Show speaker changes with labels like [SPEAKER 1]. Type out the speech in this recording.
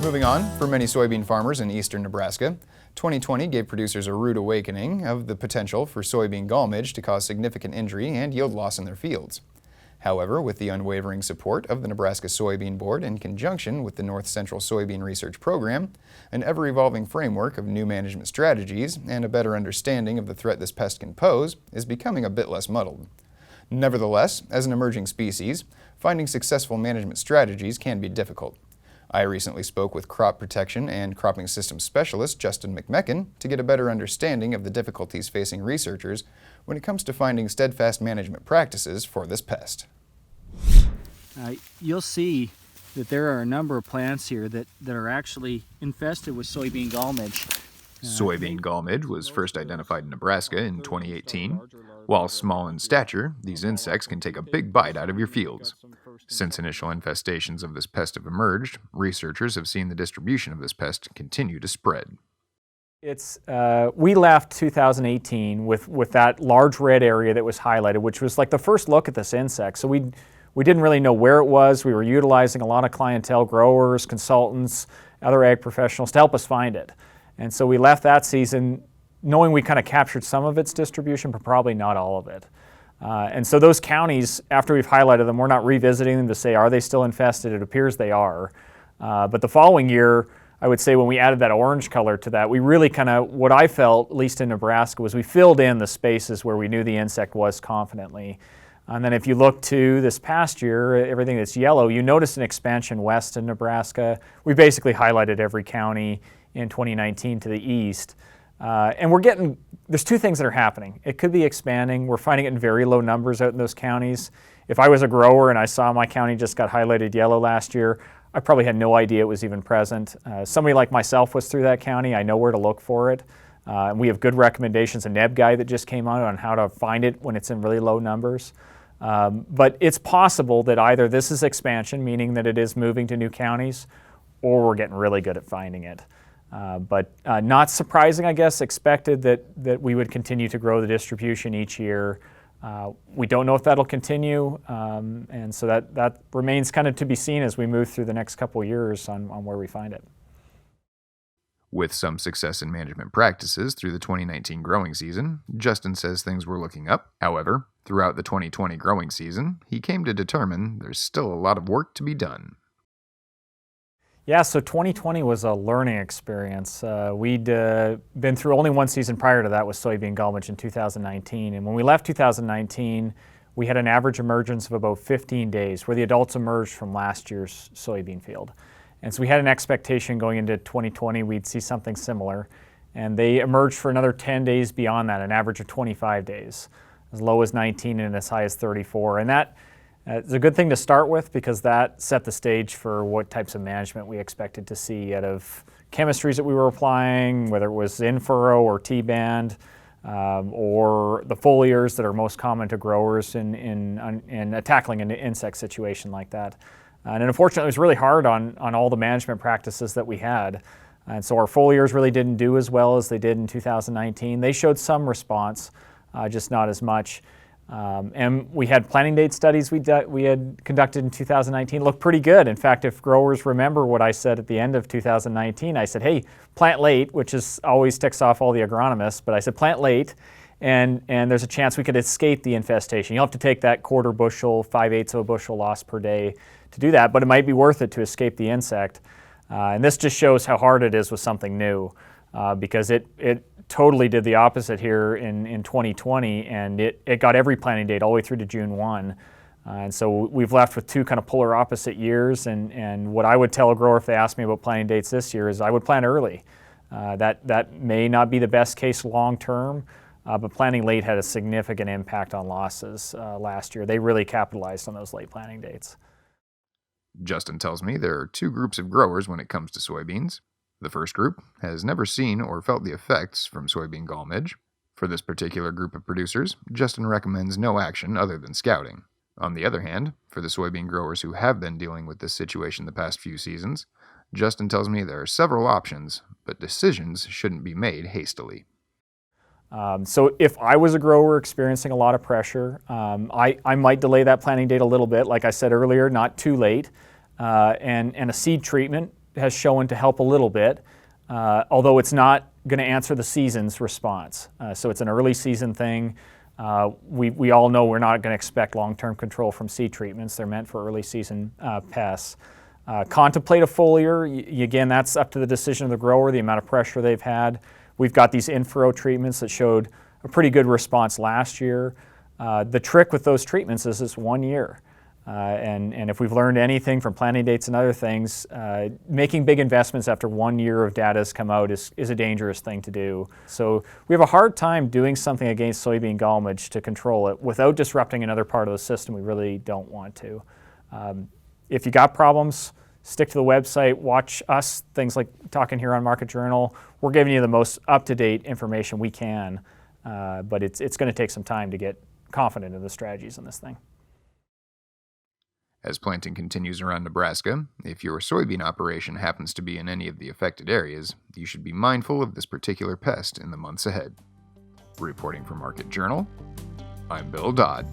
[SPEAKER 1] Moving on, for many soybean farmers in eastern Nebraska, 2020 gave producers a rude awakening of the potential for soybean gall midge to cause significant injury and yield loss in their fields. However, with the unwavering support of the Nebraska Soybean Board in conjunction with the North Central Soybean Research Program, an ever-evolving framework of new management strategies, and a better understanding of the threat this pest can pose is becoming a bit less muddled. Nevertheless, as an emerging species, finding successful management strategies can be difficult. I recently spoke with crop protection and cropping systems specialist Justin McMechan to get a better understanding of the difficulties facing researchers when it comes to finding steadfast management practices for this pest.
[SPEAKER 2] You'll see that there are a number of plants here that are actually infested with soybean gall midge.
[SPEAKER 1] Soybean gall midge was first identified in Nebraska in 2018. While small in stature, these insects can take a big bite out of your fields. Since initial infestations of this pest have emerged, researchers have seen the distribution of this pest continue to spread.
[SPEAKER 3] We left 2018 with that large red area that was highlighted, which was like the first look at this insect. So we didn't really know where it was. We were utilizing a lot of clientele, growers, consultants, other ag professionals to help us find it. And so we left that season knowing we kind of captured some of its distribution, but probably not all of it. And so those counties, after we've highlighted them, we're not revisiting them to say, are they still infested? It appears they are. But the following year, I would say when we added that orange color to that, we really kind of, what I felt, at least in Nebraska, was we filled in the spaces where we knew the insect was confidently. And then if you look to this past year, everything that's yellow, you notice an expansion west in Nebraska. We basically highlighted every county in 2019 to the east. And there's two things that are happening. It could be expanding. We're finding it in very low numbers out in those counties. If I was a grower and I saw my county just got highlighted yellow last year, I probably had no idea it was even present. Somebody like myself was through that county. I know where to look for it. We have good recommendations, a NEB guide that just came out on how to find it when it's in really low numbers. But it's possible that either this is expansion, meaning that it is moving to new counties, or we're getting really good at finding it. But not surprising, I guess, expected that we would continue to grow the distribution each year. We don't know if that'll continue, and so that remains kind of to be seen as we move through the next couple of years on where we find it.
[SPEAKER 1] With some success in management practices through the 2019 growing season, Justin says things were looking up. However, throughout the 2020 growing season, he came to determine there's still a lot of work to be done.
[SPEAKER 3] Yeah, so 2020 was a learning experience. We'd been through only one season prior to that with soybean gall midge in 2019. And when we left 2019, we had an average emergence of about 15 days where the adults emerged from last year's soybean field. And so we had an expectation going into 2020 we'd see something similar. And they emerged for another 10 days beyond that, an average of 25 days, as low as 19 and as high as 34. And that it's a good thing to start with because that set the stage for what types of management we expected to see out of chemistries that we were applying, whether it was in-furrow or T-band, or the foliars that are most common to growers in tackling an insect situation like that. And unfortunately, it was really hard on all the management practices that we had. And so our foliars really didn't do as well as they did in 2019. They showed some response, just not as much. And we had planting date studies we had conducted in 2019 look pretty good. In fact, if growers remember what I said at the end of 2019, I said, hey, plant late, which always ticks off all the agronomists, but I said plant late, and there's a chance we could escape the infestation. You'll have to take that quarter bushel, 5/8 of a bushel loss per day to do that, but it might be worth it to escape the insect. And this just shows how hard it is with something new, because it totally did the opposite here in 2020, and it got every planting date all the way through to June 1. And so we've left with two kind of polar opposite years, and what I would tell a grower if they asked me about planting dates this year is I would plant early. That may not be the best case long term, but planting late had a significant impact on losses last year. They really capitalized on those late planting dates.
[SPEAKER 1] Justin tells me there are two groups of growers when it comes to soybeans. The first group has never seen or felt the effects from soybean gall midge. For this particular group of producers, Justin recommends no action other than scouting. On the other hand, for the soybean growers who have been dealing with this situation the past few seasons, Justin tells me there are several options, but decisions shouldn't be made hastily.
[SPEAKER 3] So if I was a grower experiencing a lot of pressure, I might delay that planting date a little bit, like I said earlier, not too late. And a seed treatment has shown to help a little bit, although it's not going to answer the season's response. So it's an early season thing. We all know we're not going to expect long-term control from seed treatments. They're meant for early season pests. Contemplate a foliar. Again, that's up to the decision of the grower, the amount of pressure they've had. We've got these in-furrow treatments that showed a pretty good response last year. The trick with those treatments is it's 1 year. And if we've learned anything from planting dates and other things, making big investments after 1 year of data has come out is a dangerous thing to do. So we have a hard time doing something against soybean gall midge to control it without disrupting another part of the system. We really don't want to. If you got problems, stick to the website, watch us, things like talking here on Market Journal. We're giving you the most up-to-date information we can, but it's going to take some time to get confident in the strategies in this thing.
[SPEAKER 1] As planting continues around Nebraska, if your soybean operation happens to be in any of the affected areas, you should be mindful of this particular pest in the months ahead. Reporting for Market Journal, I'm Bill Dodd.